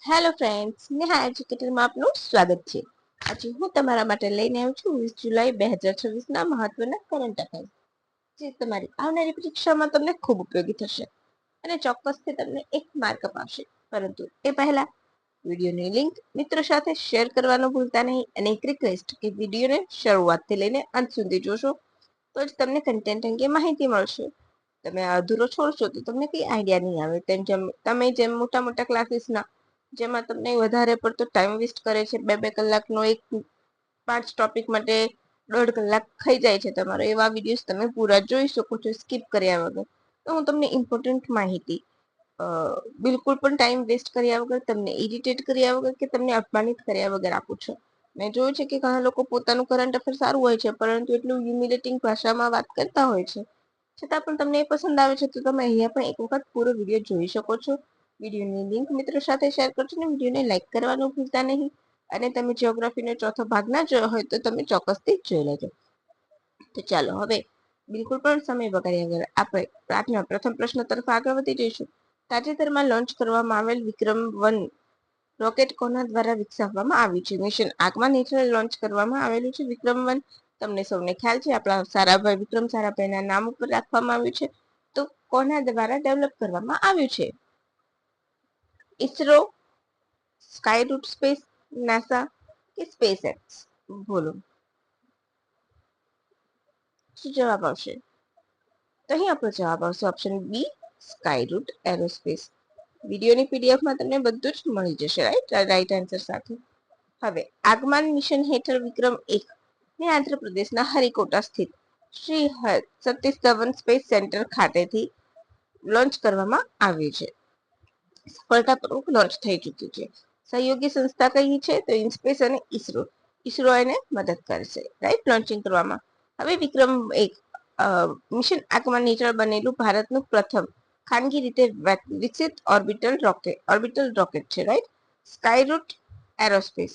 Hello friends, Neha એજ્યુકેટરમાં આપનું સ્વાગત છે. આજે હું તમારા માટે લઈને આવ્યું છું 20 જુલાઈ 2026ના મહત્વના કરંટ અફેર્સ, જે તમારી આવનારી પરીક્ષામાં તમને ખૂબ ઉપયોગી થશે અને ચોક્કસથી તમને 1 માર્ક અપાવશે. પરંતુ એ પહેલા વિડીયોની લિંક મિત્રો સાથે શેર કરવાનું ભૂલતા નહીં અને એક રિક્વેસ્ટ કે વિડીયોને શરૂઆતથી લઈને અંત સુધી જોશો તો જ તમને કન્ટેન્ટ અંગે માહિતી મળશે. તમે અધૂરો છોડશો તો તમને કઈ આઈડિયા નહીં આવે. તમે જેમ મોટા મોટા ક્લાસીસના જેમાં તમને વધારે પડતો ટાઈમ વેસ્ટ કરે છે, 2 કલાકનો એક 5 ટોપિક માટે 1.5 કલાક થઈ જાય છે તમારો, એવા વિડીયોઝ તમે પૂરા જોઈ શકો છો સ્કીપ કર્યા વગર. તો હું તમને ઇમ્પોર્ટન્ટ માહિતી બિલકુલ પણ ટાઈમ વેસ્ટ કર્યા વગર, તમને ઇરિટેટ કર્યા વગર કે તમને અપમાનિત કર્યા વગર આપું છું. મેં જોયું છે કે ઘણા લોકો પોતાનું કરંટ અફેર સારું હોય છે પરંતુ એટલું હ્યુમિલેટિંગ ભાષામાં વાત કરતા હોય છે, છતાં પણ તમને એ પસંદ આવે છે તો તમે અહીંયા પણ એક વખત પૂરો વિડીયો જોઈ શકો છો. વિડીયોની લિંક મિત્રો સાથે શેર કરજો અને વિડીયોને લાઈક કરવાનું ભૂલતા નહીં. અને તમે જીઓગ્રાફીનો ચોથો ભાગ ના જોયો હોય તો તમે ચોક્કસથી જોઈ લેજો. તો ચાલો હવે બિલકુલ પણ સમય બગાડ્યા વગર આપણે આજના પ્રથમ પ્રશ્ન તરફ આગળ વધી જઈશું. તાજેતરમાં લોન્ચ કરવામાં આવેલ વિક્રમ-1 રોકેટ કોના દ્વારા વિકસાવવામાં આવ્યું છે? મિશન આગમન હેઠળ લોન્ચ કરવામાં આવેલું છે વિક્રમ-1. તમને સૌને ખ્યાલ છે આપણા સારાભાઈ વિક્રમ સારાભાઈના નામ ઉપર રાખવામાં આવ્યું છે. તો કોના દ્વારા ડેવલપ કરવામાં આવ્યું છે? ઇસરો, સ્કાયરૂટ સ્પેસ, નાસા કે સ્પેસએક્સ? બોલો શું જવાબ આવશે? તો અહીં આપણો જવાબ આવશે ઓપ્શન બી, સ્કાયરૂટ એરોસ્પેસ. વિડીયોની પીડીએફમાં તમને બધું જ મળી જશે, રાઈટ આન્સર સાથે. હવે આગમન મિશન હેઠળ વિક્રમ-1 ને આંધ્રપ્રદેશના હરિકોટા સ્થિત શ્રી સતીશ ધવન સ્પેસ સેન્ટર ખાતેથી લોન્ચ કરવામાં આવ્યું છે. સફળતાપૂર્વક લોન્ચ થઈ ચૂક્યું છે. સહયોગી સંસ્થા કઈ છે? તો ઇન્સ્પેસ અને ઇસરો. ઇસરો એને મદદ કરશે, રાઈટ, લોન્ચિંગ કરવામાં. હવે વિક્રમ-1 મિશન આગમન હેઠળ બનેલું ભારતનું પ્રથમ ખાનગી રીતે વિકસિત ઓર્બિટલ રોકેટ છે, રાઈટ. સ્કાયરૂટ એરોસ્પેસ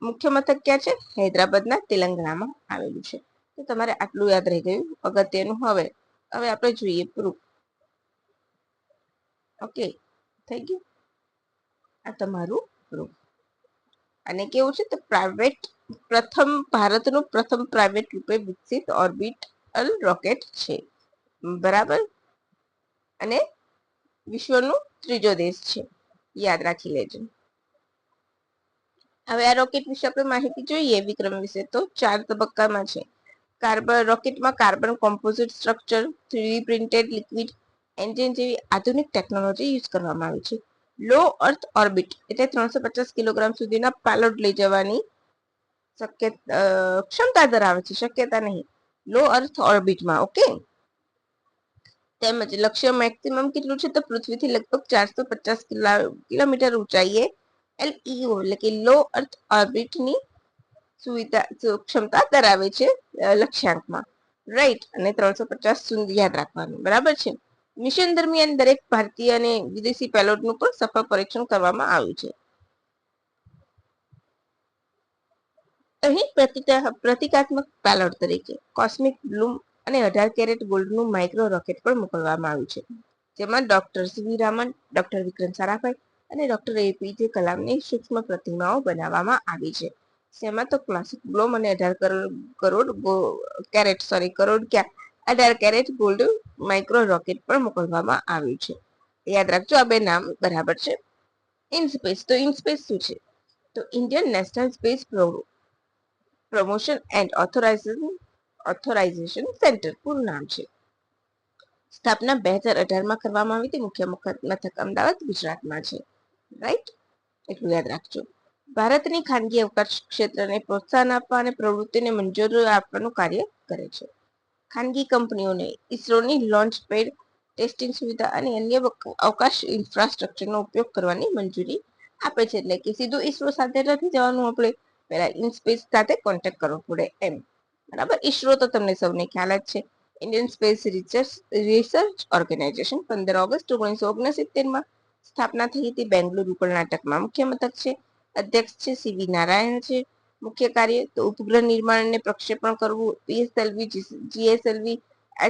મુખ્ય મથક ક્યાં છે? હૈદરાબાદના તેલંગાણામાં આવેલું છે. તો તમારે આટલું યાદ રહી ગયું અગત્યનું. હવે આપણે જોઈએ પ્રૂફ. ઓકે, થઈ ગયું. આ તમારું પ્રૂફ. અને કેવું છે તો ભારતનું પ્રથમ પ્રાઇવેટ રૂપે વિકસિત ઓર્બિટલ રોકેટ છે, બરાબર. અને વિશ્વનો ત્રીજો દેશ છે, યાદ રાખી લેજો. હવે આ રોકેટ વિશે આપણે માહિતી જોઈએ વિક્રમ વિશે. તો 4 તબક્કામાં છે. રોકેટમાં carbon composite structure, 3D printed liquid engine જેવી આધુનિક ટેકનોલોજી યુઝ કરવામાં આવી છે. લો અર્થ ઓર્બિટ એટલે 350 કિલોગ્રામ સુધીના પેલોડ લઈ જવાની ક્ષમતા ધરાવે છે, શક્યતા નહીં. લો અર્થ ઓર્બિટમાં, ઓકે. તેમજ લક્ષ્ય મેક્સિમમ કેટલું છે? તો પૃથ્વીથી લગભગ 450 કિલોમીટર ઊંચાઈએ LEO એટલે કે લો અર્થ ઓર્બિટની ક્ષમતા ધરાવે છે લક્ષ્યાંકમાં, રાઈટ. અને 350 સુધી યાદ રાખવાનું, બરાબર છે. મિશન દરમિયાન દરેક ભારતીય અને વિદેશી પેલોડનું પણ સફળ પરીક્ષણ કરવામાં આવ્યું છે. અહીં પ્રતિકાત્મક પેલોડ તરીકે કોસ્મિક બ્લૂમ અને 18 કેરેટ ગોલ્ડનું માઇક્રો રોકેટ પણ મોકલવામાં આવ્યું છે, જેમાં ડોક્ટર સીવી રામન, ડોક્ટર વિક્રમ સારાભાઈ અને ડોક્ટર APJ કલામની સૂક્ષ્મ પ્રતિમાઓ બનાવવામાં આવી છે. જેમાં તો ક્લાસિક બ્લોમ અને 18 કેરેટ ગોલ્ડ માઇક્રો રોકેટ પણ મોકલવામાં આવ્યું છે. યાદ રાખજો આ બે નામ બરાબર છે. ઇનસ્પેસ, તો ઇનસ્પેસ શું છે? તો Indian national space promotion and authorisation centre પૂરું નામ છે. સ્થાપના 2018માં કરવામાં આવી હતી. મુખ્ય મથક અમદાવાદ, ગુજરાતમાં છે, રાઈટ. એટલું યાદ રાખજો. ભારતની ખાનગી અવકાશ ક્ષેત્રને પ્રોત્સાહન આપવા અને પ્રવૃત્તિને મંજૂરી આપવાનું કાર્ય કરે છે. ખાનગી કંપનીઓને ઇસરોની લોન્ચ પેડ, ટેસ્ટિંગ સુવિધા અને અન્ય અવકાશ ઇન્ફ્રાસ્ટ્રક્ચરનો ઉપયોગ કરવાની મંજૂરી આપે છે. એટલે કે સીધું ઇસરો સાથે નથી જવાનું, આપણે પહેલા ઇનસ્પેસ સાથે કોન્ટેક્ટ કરવો પડે એમ, બરાબર. ઇસરો તો તમને સૌને ખ્યાલ જ છે, Indian space research organisation. 15 August 1969માં સ્થાપના થઈ હતી. બેંગલુરુ, કર્ણાટકમાં મુખ્ય મથક છે. અધ્યક્ષ છે સીવી નારાયણ છે. મુખ્ય કાર્ય તો ઉપગ્રહ નિર્માણ અને પ્રક્ષેપણ કરવું, PSLV, GSLV,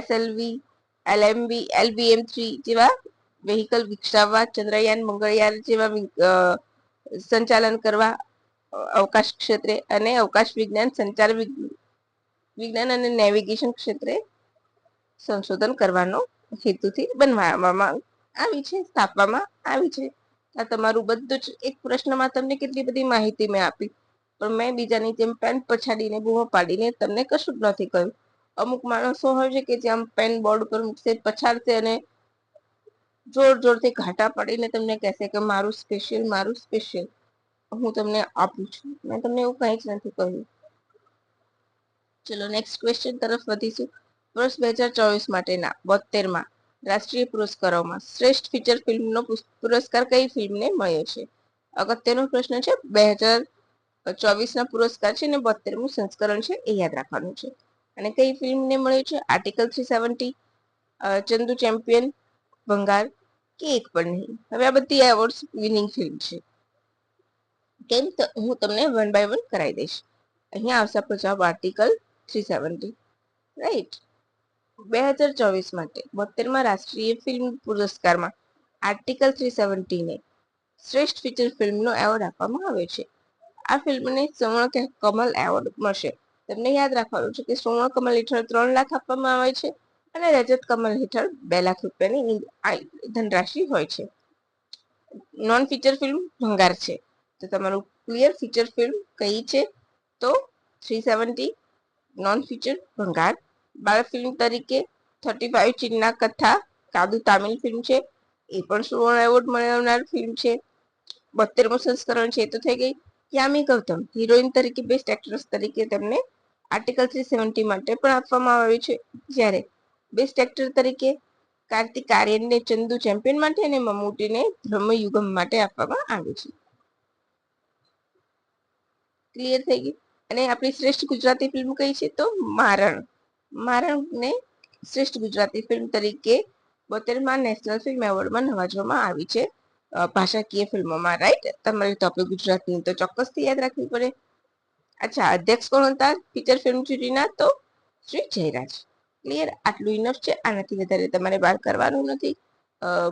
SLV, LVM3 જેવા વેહિકલ વિકસાવવા, ચંદ્રયાન, મંગળયાન જેવા સંચાલન કરવા અવકાશ ક્ષેત્રે અને અવકાશ વિજ્ઞાન સંચાર વિજ્ઞાન અને નેવિગેશન ક્ષેત્રે સંશોધન કરવાનો હેતુથી બનાવવામાં આવી છે, સ્થાપવામાં આવી છે. આ તમારું બધું જ એક પ્રશ્નમાં તમને કેટલી બધી માહિતી મેં આપી, પણ મેં બીજાની જેમ પેન પછાડીને બૂમો પાડીને તમને કશું જ નથી કહ્યું. અમુક માણસો હોય છે કે જે આમ પેન બોર્ડ ઉપર મૂકશે, પછાડશે અને જોર જોરથી ઘાટા પડીને તમને કહેશે કે મારું સ્પેશિયલ હું તમને આપું છું. મેં તમને એવું કંઈ જ નથી કહ્યું. ચલો નેક્સ્ટ ક્વેશ્ચન તરફ વધીશું. વર્ષ 2024 માટેના 72માં રાષ્ટ્રીય પુરસ્કારોમાં શ્રેષ્ઠ ફીચર ફિલ્મનો પુરસ્કાર કઈ ફિલ્મને મળ્યો છે? અગત્યનો પ્રશ્ન છે. 2024ના પુરસ્કાર છે ને 72મું સંસ્કરણ છે, એ યાદ રાખવાનું છે. અને કઈ ફિલ્મને મળ્યું છે? આર્ટિકલ 370, ચંદુ ચેમ્પિયન, ભંગાર કે એક પણ નહીં. હવે આ બધી એવોર્ડ્સ વિનિંગ ફિલ્મ છે. કેમ? તો હું તમને વન બાય વન કરાવી દઈશ. અહીંયા આવશે આપણો જવાબ આર્ટિકલ 370, રાઈટ. 2024 માટે 72માં રાષ્ટ્રીય ફિલ્મ પુરસ્કારમાં આર્ટિકલ 370ને શ્રેષ્ઠ ફીચર ફિલ્મનો એવોર્ડ આપવામાં આવ્યો છે. આ ફિલ્મને સુવર્ણ કમલ એવોર્ડ મળશે. તમને યાદ રાખવાનું છે કે સુવર્ણ કમલ હેઠળ 3 લાખ આપવામાં આવે છે અને રજત કમલ હેઠળ 2 લાખ રૂપિયાની ધનરાશિ હોય છે. નોન ફીચર ફિલ્મ ભંગાર છે. તો તમારું ક્લિયર ફીચર ફિલ્મ કઈ છે? તો 370 નોન ફીચર ભંગાર. બાળ ફિલ્મ તરીકે 35 ચિન્ના કથા કાદુ તામિલ ફિલ્મ છે, એ પણ સુવર્ણ એવોર્ડ મેળવનાર ફિલ્મ છે. 72મું સંસ્કરણ છે તો થઈ ગઈ. યામી ગૌતમ હિરોઈન તરીકે બેસ્ટ એક્ટ્રેસ તરીકે તેમને આર્ટિકલ 370 માટે પણ આપવામાં આવ્યું છે, જ્યારે બેસ્ટ એક્ટર તરીકે કાર્તિક આર્યનને ચંદુ ચેમ્પિયન માટે અને મમ્મૂટીને બ્રહ્મયુગમ માટે આપવામાં આવ્યું છે. ક્લિયર થઈ ગયું. અને આપણી શ્રેષ્ઠ ગુજરાતી ફિલ્મ કઈ છે? તો મારણને શ્રેષ્ઠ ગુજરાતી ફિલ્મ તરીકે 72માં નેશનલ ફિલ્મ એવોર્ડમાં નવાજવામાં આવી છે, ભાષાકીય ફિલ્મોમાં, રાઈટ. તમારે તો આપણે ગુજરાતની તો ચોક્કસથી યાદ રાખવી પડે. અચ્છા, અધ્યક્ષ કોણ હતા ફીચર ફિલ્મ જ્યુરીના? તો શ્રી જયરાજ. ક્લિયર. આટલું ઇનફ છે, આનાથી વધારે તમારે બહાર કરવાનું નથી.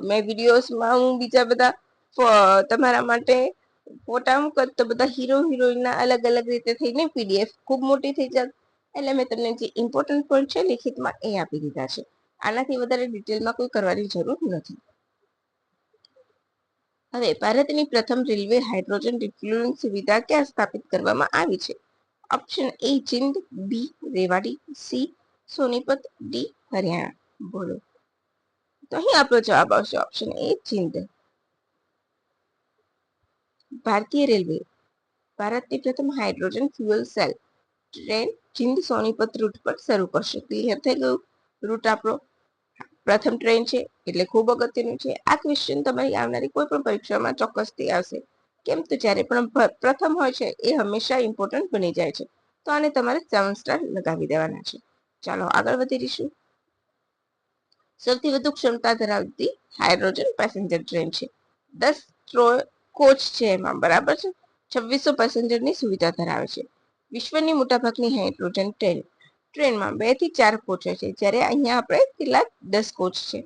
મેં વિડીયોઝમાં હું બીજા બધા તમારા માટે ફોટા મૂકત તો બધા હીરો હિરોઈનના અલગ અલગ રીતે થઈને પીડીએફ ખૂબ મોટી થઈ જાત, એટલે મેં તમને જે ઇમ્પોર્ટન્ટ પોઈન્ટ છે લિખિતમાં એ આપી દીધા છે. આનાથી વધારે ડિટેલમાં કોઈ કરવાની જરૂર નથી. હવે ભારતની પ્રથમ રેલવે હાઇડ્રોજન રિફ્યુઅલિંગ સુવિધા ક્યાં સ્થાપિત કરવામાં આવી છે? Option A Jind, B Rewari, C Sonipat, D Haryana. બોલો. તો અહીં આપણો જવાબ આવશે ઓપ્શન એ જીંદ. ભારતીય રેલવે ભારતની પ્રથમ hydrogen fuel cell train Jind Sonipat route પર શરૂ કરશે. ક્લિયર થઈ ગયું. રૂટ આપણો પ્રથમ ટ્રેન છે એટલે ખૂબ અગત્યનું છે. આ ક્વેશ્ચન તમારી આવનારી કોઈ પણ પરીક્ષામાં ચોક્કસથી આવશે. કેમ? તો જ્યારે પણ પ્રથમ હોય છે એ હંમેશા ઇમ્પોર્ટન્ટ બની જાય છે. તો આને તમારે 7 સ્ટાર લગાવી દેવાના છે. ચાલો આગળ વધીશું. સૌથી વધુ ક્ષમતા ધરાવતી હાઇડ્રોજન પેસેન્જર ટ્રેન છે. 10 કોચ છે એમાં, બરાબર છે. 2600 પેસેન્જરની સુવિધા ધરાવે છે. વિશ્વની મોટાભાગની હાઇડ્રોજન ટ્રેનમાં 2 થી 4 કોચ હોય છે, જ્યારે અહીંયા આપણે કેટલા 10 કોચ છે.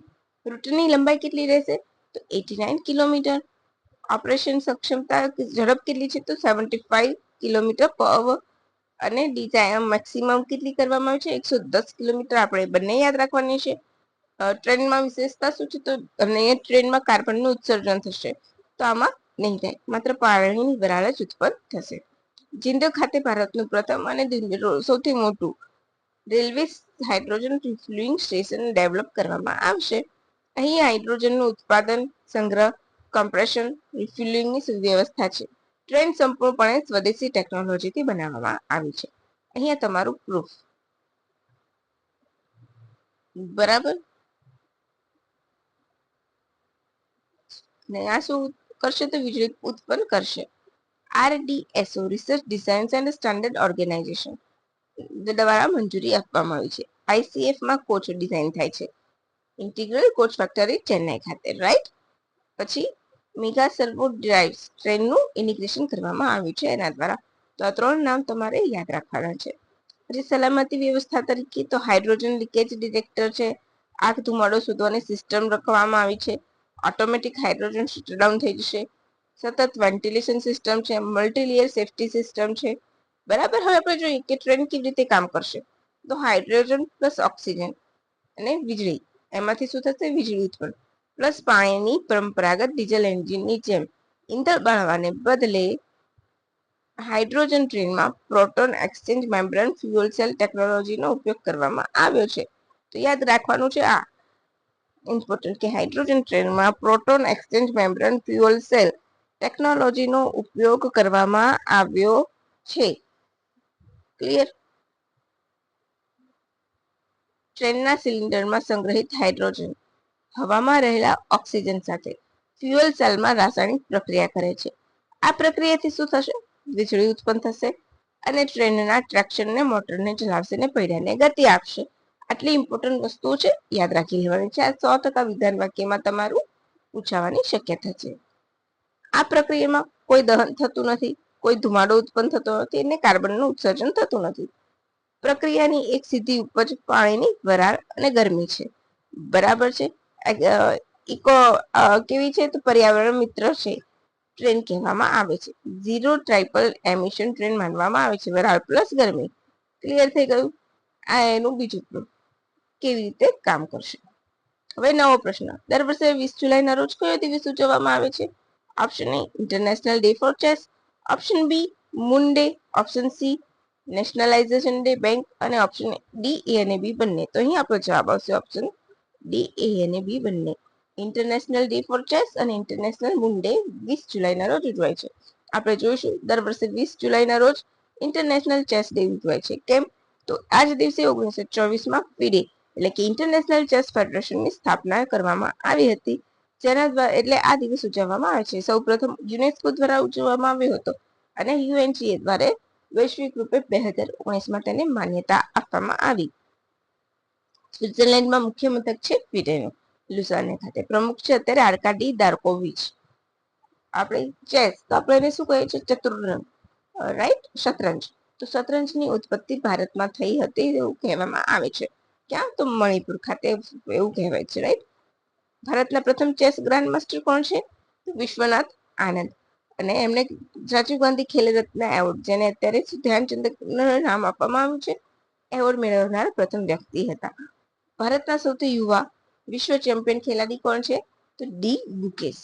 રૂટની લંબાઈ કેટલી રહેશે? તો 89 કિલોમીટર. ઓપરેશન સક્ષમતા ઝડપ કેટલી છે? તો 75 કિલોમીટર પર અવર. અને ડિઝાઇન મેક્સિમમ કેટલી કરવામાં આવે છે? 110 કિલોમીટર. આપણે બંને યાદ રાખવાની છે. ટ્રેનમાં વિશેષતા શું છે? તો ટ્રેનમાં કાર્બનનું ઉત્સર્જન થશે, તો આમાં નહીં થાય, માત્ર પાણીની વરાળ જ ઉત્પન્ન થશે. જીંદ ખાતે ભારતનું પ્રથમ અને સૌથી મોટું રેલવે હાઇડ્રોજન રિફ્યુઅલિંગ સ્ટેશન ડેવલપ કરવામાં આવશે. અહીં હાઇડ્રોજનનું ઉત્પાદન, સંગ્રહ, કમ્પ્રેશન, રિફ્યુઅલિંગની વ્યવસ્થા છે. ટ્રેન સંપૂર્ણપણે સ્વદેશી ટેકનોલોજીથી બનાવવામાં આવી છે. અહીંયા તમારું પ્રૂફ. બરાબર ને? આ શું કરશે? તો વીજળી ઉત્પન્ન કરશે. RDSO research design and standard organisation દ્વારા મંજૂરી આપવામાં આવી છે. ICF માં કોચ ડિઝાઇન થાય છે. ઇન્ટિગ્રલ કોચ ફેક્ટરી ચેન્નાઈ ખાતે, રાઈટ. પછી મેગા સર્વો ડ્રાઇવ્સ ટ્રેનનું ઇન્ટિગ્રેશન કરવામાં આવ્યું છે એના દ્વારા. તો આ 3 નામ તમારે યાદ રાખવાના છે. પછી સલામતી વ્યવસ્થા તરીકે તો હાઇડ્રોજન લીકેજ ડિટેક્ટર છે. આગ ધુમાડો શોધવાની સિસ્ટમ રાખવામાં આવી છે. ઓટોમેટિક હાઇડ્રોજન શટડાઉન થઈ જશે. સતત વેન્ટિલેશન સિસ્ટમ છે, મલ્ટી લેયર સેફ્ટી સિસ્ટમ છે. બરાબર. હવે આપણે જોઈએ કે ટ્રેન કેવી રીતે કામ કરશે. તો હાઇડ્રોજન પ્લસ ઓક્સિજન અને વીજળી, એમાંથી શું થશે? વીજળી ઉત્પન્ન, પ્લસ પાણીની પરંપરાગત ડીઝલ એન્જિનની જેમ ઇંધણ બાળવાને બદલે હાઇડ્રોજન ટ્રેનમાં proton exchange membrane fuel cell ટેકનોલોજીનો ઉપયોગ કરવામાં આવ્યો છે. તો યાદ રાખવાનું છે આ ઇમ્પોર્ટન્ટ કે હાઇડ્રોજન ટ્રેનમાં proton exchange membrane fuel cell ટેકનોલોજીનો ઉપયોગ કરવામાં આવ્યો છે. ક્લિયર? ટ્રેનના સિલિન્ડરમાં સંગ્રહિત હાઇડ્રોજન હવામાં રહેલા ઓક્સિજન સાથે ફ્યુઅલ સેલમાં રાસાયણિક પ્રક્રિયા કરે છે. આ પ્રક્રિયાથી શું થશે? વીજળી ઉત્પન્ન થશે અને ટ્રેનના ટ્રેક્શનને મોટરને ચલાવશે ને પૈડાને ગતિ આપશે. આટલી ઇમ્પોર્ટન્ટ વસ્તુઓ છે, યાદ રાખી લેવાની છે. આ 100% વિધાન વાક્યમાં તમારું પૂછાવાની શક્યતા છે. આ પ્રક્રિયામાં કોઈ દહન થતું નથી, કોઈ ધુમાડો ઉત્પન્ન થતો નથી અને કાર્બનનું ઉત્સર્જન થતું નથી. પ્રક્રિયાની એક સીધી ઉપજ પાણીની વરાળ અને ગરમી છે. બરાબર છે. ઇકો કેવી છે? તો પર્યાવરણ મિત્ર છે ટ્રેન કહેવામાં આવે છે. ઝીરો ટ્રાઇપલ એમિશન ટ્રેન માનવામાં આવે છે. વરાળ પ્લસ ગરમી. ક્લિયર થઈ ગયું? આ એનું બીજું પ્રૂફ કેવી રીતે કામ કરશે. હવે નવો પ્રશ્ન. દર વર્ષે 20 જુલાઈના રોજ કયો દિવસ ઉજવવામાં આવે છે? Option A international day for chess, option B moon day, option C nationalisation day bank અને ઓપ્શન ડી, એ અને બી બંને. તો અહીં આપણો જવાબ આવશે ઓપ્શન ડી, એ અને બી બંને. ઇન્ટરનેશનલ ડે ફોર ચેસ અને ઇન્ટરનેશનલ મૂન ડે 20 જુલાઈના રોજ ઉજવાય છે. આપણે જોઈશું દર વર્ષે 20 જુલાઈના રોજ ઇન્ટરનેશનલ ચેસ ડે ઉજવાય છે. કેમ? તો આ જ દિવસે 1924માં ફિડે એટલે કે ઇન્ટરનેશનલ ચેસ ફેડરેશનની સ્થાપના કરવામાં આવી હતી. જેના દ્વારા એટલે આ દિવસ ઉજવવામાં આવે છે. સૌપ્રથમ યુનેસ્કો દ્વારા ઉજવવામાં આવ્યો હતો અને યુએનસીએ દ્વારા વૈશ્વિક રૂપે 2019માં તેને માન્યતા આપવામાં આવી. સ્વિટ્ઝરલેન્ડમાં મુખ્ય મથક છે ફિડેનું લુઝાને ખાતે. પ્રમુખ છે અત્યારે આર્કાડી દાર્કોવિચ. આપણે ચેસ તો આપણે એને શું કહીએ છીએ? ચતુરંગ, રાઈટ? શતરંજ. તો શતરંજની ઉત્પત્તિ ભારતમાં થઈ હતી એવું કહેવામાં આવે છે. ક્યાં? તો મણિપુર ખાતે એવું કહેવાય છે, રાઈટ? ભારતના પ્રથમ ચેસ ગ્રાન્ડ માસ્ટર કોણ છે? વિશ્વનાથ આનંદ. અને એમને રાજીવ ગાંધી ખેલ રત્ન એવોર્ડ, જેને અત્યારે ધ્યાનચંદ નામ આપવામાં આવ્યું છે, એવોર્ડ મેળવનાર પ્રથમ વ્યક્તિ હતા. ભારતના સૌથી યુવા વિશ્વ ચેમ્પિયન ખેલાડી કોણ છે? તો ડી ગુકેશ.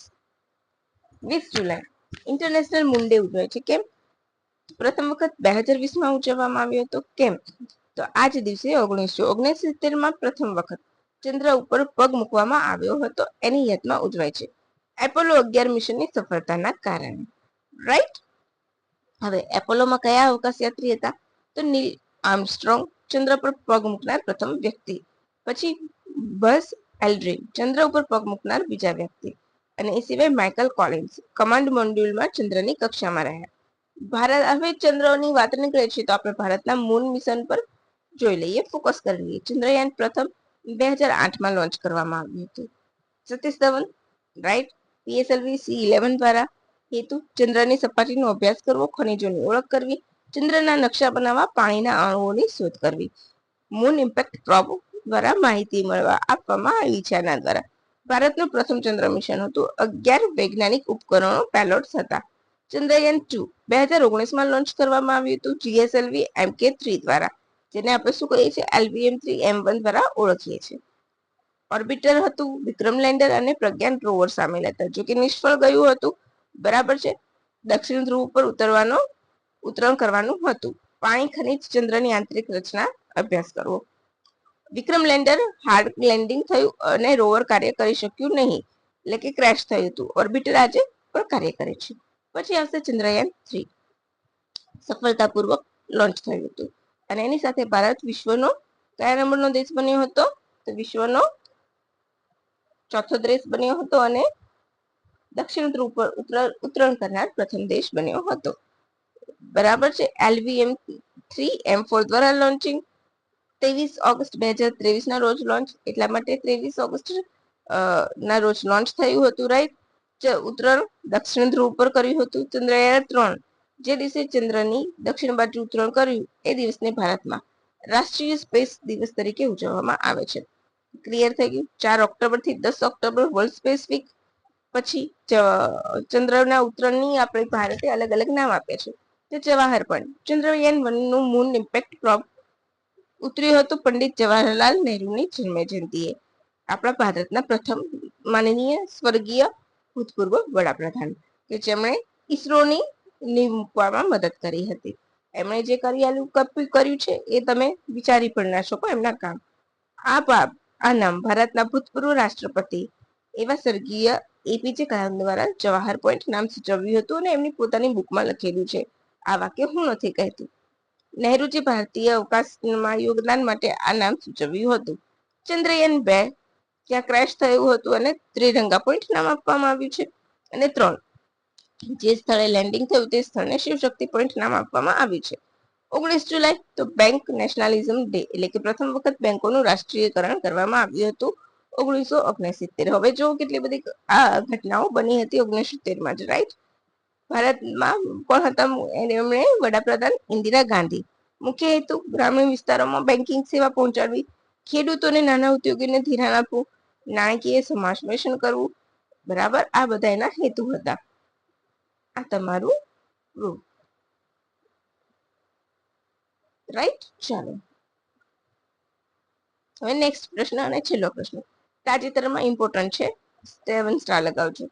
20 જુલાઈ ઇન્ટરનેશનલ મૂન ડે ઉજવાય છે. કેમ? પ્રથમ વખત 2020માં ઉજવવામાં આવ્યો હતો. કેમ? તો આ જ દિવસે 1969માં પ્રથમ વખત ચંદ્ર ઉપર પગ મૂકવામાં આવ્યો હતો, એની યાદમાં ઉજવાય છે. એપોલો 11 મિશનની સફળતાના કારણે, રાઈટ? હવે એપોલોમાં કયા અવકાશયાત્રી હતા? તો નીલ આર્મસ્ટ્રોંગ, ચંદ્ર પર પગ મૂકનાર પ્રથમ વ્યક્તિ. પછી બઝ એલ્ડ્રિન, ચંદ્ર ઉપર પગ મૂકનાર બીજા વ્યક્તિ. અને એ સિવાય માઇકલ કોલિન્સ કમાન્ડ મોડ્યુલમાં ચંદ્રની કક્ષામાં રહ્યા. ભારત, હવે ચંદ્રની વાત નીકળે છે તો આપણે ભારતના મૂન મિશન પર જોઈ લઈએ, ફોકસ કરી લઈએ. ચંદ્રયાન પ્રથમ 2008માં લોન્ચ કરવામાં આવ્યું હતું. Satish Dhawan, right? PSLV C11 દ્વારા હેતુ ચંદ્રની સપાટીનો અભ્યાસ કરવો, ખનિજોની ઓળખ કરવી, ચંદ્રના નકશા બનાવવા, પાણીના અણુઓની શોધ કરવી. મૂન ઇમ્પેક્ટ પ્રોબ દ્વારા માહિતી મળવા આપવામાં આવી છે. આના દ્વારા ભારતનું પ્રથમ ચંદ્ર મિશન હતું. 11 વૈજ્ઞાનિક ઉપકરણો પેલોડ્સ હતા. ચંદ્રયાન 2 2019માં લોન્ચ કરવામાં આવ્યું હતું GSLV MK3 દ્વારા, જેને આપણે શું કહીએ છીએ? LVM-3M1 દ્વારા ઓળખીએ છીએ. ઓર્બિટર હતું, વિક્રમ લેન્ડર અને પ્રજ્ઞાન રોવર સામેલ હતા, જો કે નિષ્ફળ ગયું હતું. બરાબર છે. દક્ષિણ ધ્રુવ પર ઉતરણ કરવાનું હતું. પાણી, ખનિજ, ચંદ્રની આંતરિક રચના અભ્યાસ કરવો. વિક્રમ લેન્ડર હાર્ડ લેન્ડિંગ થયું અને રોવર કાર્ય કરી શક્યું નહીં, એટલે કે ક્રેશ થયું હતું. ઓર્બિટર આજે પણ કાર્ય કરે છે. પછી આવશે ચંદ્રયાન 3, સફળતાપૂર્વક લોન્ચ થયું હતું અને એની સાથે ભારત વિશ્વનો કયા નંબરનો દેશ બન્યો હતો? તો વિશ્વનો ચોથો દેશ બન્યો હતો અને દક્ષિણ ધ્રુવ પર ઉતરણ કરનાર પ્રથમ દેશ બન્યો હતો. બરાબર છે. LVM-3M4 દ્વારા લોન્ચિંગ 23 ઓગસ્ટ 2023 ના રોજ લોન્ચ, એટલા માટે 23 ઓગસ્ટ ના રોજ લોન્ચ થયું હતું, રાઈટ? ઉતરણ દક્ષિણ ધ્રુવ પર કર્યું હતું. ચંદ્રયાન 3 જે દિવસે ચંદ્રની દક્ષિણ બાજુ ઉતરણ કર્યું એ દિવસને ભારતમાં રાષ્ટ્રીય સ્પેસ દિવસ તરીકે ઉજવવામાં આવે છે. ક્લિયર થઈ ગયું? 4 ઓક્ટોબર થી 10 ઓક્ટોબર વર્લ્ડ સ્પેસ વીક. પછી ચંદ્રના ઉત્તરણની આપણે ભારતે અલગ અલગ નામ આપ્યા છે. તે જવાહર પોઈન્ટ. ચંદ્રયાન 1 નું મૂન ઇમ્પેક્ટ પ્રોબ ઉતર્યું હતું પંડિત જવાહરલાલ નહેરુની જન્મ જયંતિએ. આપણા ભારતના પ્રથમ માનનીય સ્વર્ગીય ભૂતપૂર્વ વડાપ્રધાન કે જેમણે ઈસરોની નીંવ મૂકવામાં મદદ કરી હતી. એમણે જે કર્યું છે એ તમે વિચારી પણ ના શકો એમના કામ. આ નામ ભારતના ભૂતપૂર્વ રાષ્ટ્રપતિ એવા સ્વર્ગીય એપીજે કલામ દ્વારા જવાહર પોઈન્ટ નામ સૂચવ્યું હતું અને એમની પોતાની બુકમાં લખેલું છે. આ વાક્ય હું નથી કહેતી. નહેરુજી ભારતીય અવકાશમાં યોગદાન માટે આ નામ સૂચવ્યું હતું. ચંદ્રયાન 2 ત્યાં ક્રેશ થયું હતું અને ત્રિરંગા પોઈન્ટ નામ આપવામાં આવ્યું છે. અને 3 જે સ્થળે લેન્ડિંગ થયું તે સ્થળને શિવશક્તિ પોઈન્ટ નામ આપવામાં આવ્યું છે. 19 જુલાઈ તો બેંક નેશનલિઝમ ડે એટલે કે પ્રથમ વખત બેંકોનું રાષ્ટ્રીયકરણ કરવામાં આવ્યું હતું 1969. હવે જો કેટલી બધી આ ઘટનાઓ બની હતી 1969 જ, રાઈટ. ભારતમાં કોણ હતા એમણે? વડાપ્રધાન ઇન્દિરા ગાંધી. મુખ્ય હેતુ ગ્રામીણ વિસ્તારોમાં બેન્કિંગ સેવા પહોંચાડવી, ખેડૂતોને નાના ઉદ્યોગોને ધિરાણ આપવું, નાણાકીય સમાવેશન કરવું. બરાબર, આ બધા એના હેતુ હતા. આ તમારું પ્રૂફ, રાઈટ. ચાલો હવે નેક્સ્ટ પ્રશ્ન અને છેલ્લો પ્રશ્ન તાજેતરમાં ઇમ્પોર્ટન્ટ છે, 7 સ્ટાર લગાવજો.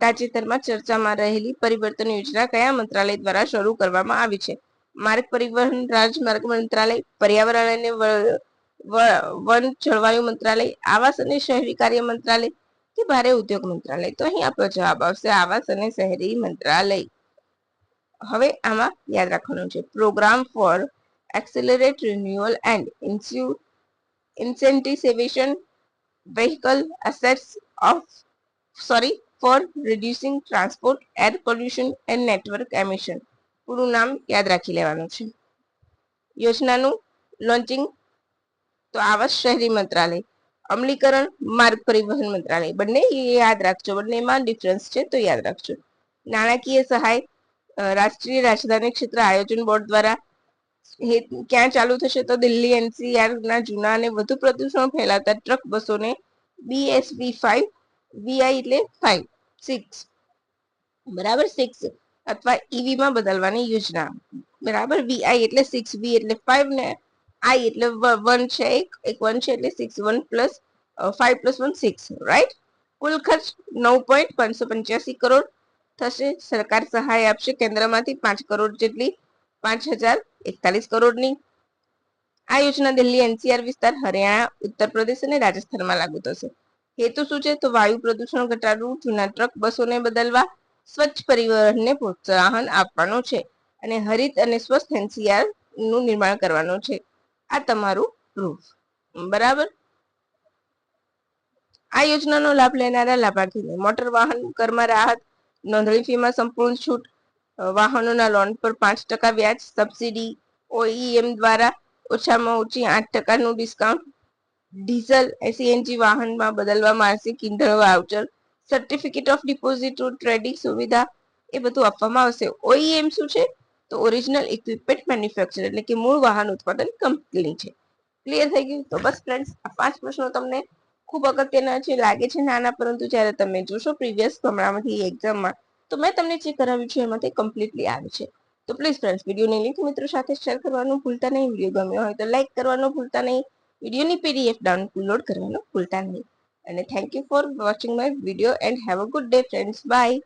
તાજેતરમાં ચર્ચામાં રહેલી પરિવર્તન યોજના કયા મંત્રાલય દ્વારા શરૂ કરવામાં આવી છે? માર્ગ પરિવહન રાજમાર્ગ મંત્રાલય, પર્યાવરણ અને વન જળવાયુ મંત્રાલય, આવાસ અને શહેરી કાર્ય મંત્રાલય કે ભારે ઉદ્યોગ મંત્રાલય? તો અહીં આપણો જવાબ આવશે આવાસ અને શહેરી મંત્રાલય. હવે આમાં યાદ રાખવાનું છે programme for accelerate renewal and incentivization vehicle assets for reducing transport air pollution and network emission. પૂરું નામ યાદ રાખી લેવાનું છે. યોજનાનું લોન્ચિંગ તો આવાસ શહેરી મંત્રાલય, અમલીકરણ માર્ગ પરિવહન મંત્રાલય. બંને યાદ રાખજો, બંનેમાં ડિફરન્સ છે તો યાદ રાખજો. નાણાકીય સહાય રાષ્ટ્રીય રાજધાની ક્ષેત્ર આયોજન બોર્ડ દ્વારા ક્યાં ચાલુ થશે? તો દિલ્હી એનસીઆર ના જૂના અને વધુ પ્રદૂષણ ફેલાવતા ટ્રક બસોને BSV5 VI એટલે 6 બરાબર 6 અથવા ઈવી માં બદલવાની યોજના. બરાબર, VI એટલે 6, V એટલે 5 ને I એટલે 1 છે, એક 1 છે એટલે 6, 1 પ્લસ 5 પ્લસ 1 6, રાઈટ. કુલ ખર્ચ 9.585 કરોડ થશે. સરકાર સહાય આપશે કેન્દ્રમાંથી 5 કરોડ જેટલી, 5041 કરોડની. આ યોજના દિલ્હી એનસીઆર વિસ્તાર, હરિયાણા, ઉત્તર પ્રદેશ અને રાજસ્થાનમાં લાગુ થશે. હેતુ શું છે? તો વાયુ પ્રદૂષણ ઘટાડવું, જૂના ટ્રક બસોને બદલવા, સ્વચ્છ પરિવહનને પ્રોત્સાહન આપવાનું છે અને હરિત અને સ્વસ્થ એનસીઆર નું નિર્માણ કરવાનું છે. આ તમારું પ્રૂફ, બરાબર. આ યોજનાનો લાભ લેનારા લાભાર્થીને મોટર વાહન કરમાં રાહત, નોંધણી ફીમાં સંપૂર્ણ છૂટ, વાહનોના લોન પર 5% વ્યાજ, સબસિડી, OEM દ્વારા ઓછામાં ઓછી 8% ડિસ્કાઉન્ટ, ડીઝલ સીએનજી વાહનમાં બદલવા માસિક ઇંધણ voucher, certificate of deposit trading સુવિધા, એ બધું આપવામાં આવશે. OEM શું છે? તો ઓરિજિનલ ઇક્વિપમેન્ટ મેન્યુફેક્ચર એટલે કે મૂળ વાહન ઉત્પાદન કંપની છે. ક્લિયર થઈ ગયું? તો બસ ફ્રેન્ડ્સ, આ 5 પ્રશ્નો તમને ખૂબ અગત્યના છે, લાગે છે નાના, પરંતુ જ્યારે તમે જોશો પ્રીવિયસ હમણાંથી એક્ઝામમાં તો મેં તમને જે કરાવ્યું છે એમાંથી કમ્પ્લીટલી આવે છે. તો પ્લીઝ ફ્રેન્ડ્સ, વિડીયોની લિંક મિત્રો સાથે શેર કરવાનું ભૂલતા નહીં. વિડીયો ગમ્યો હોય તો લાઈક કરવાનું ભૂલતા નહીં. વિડીયોની PDF ડાઉનલોડ કરવાનું ભૂલતા નહીં. અને thank you for watching my video and have a good day friends. By.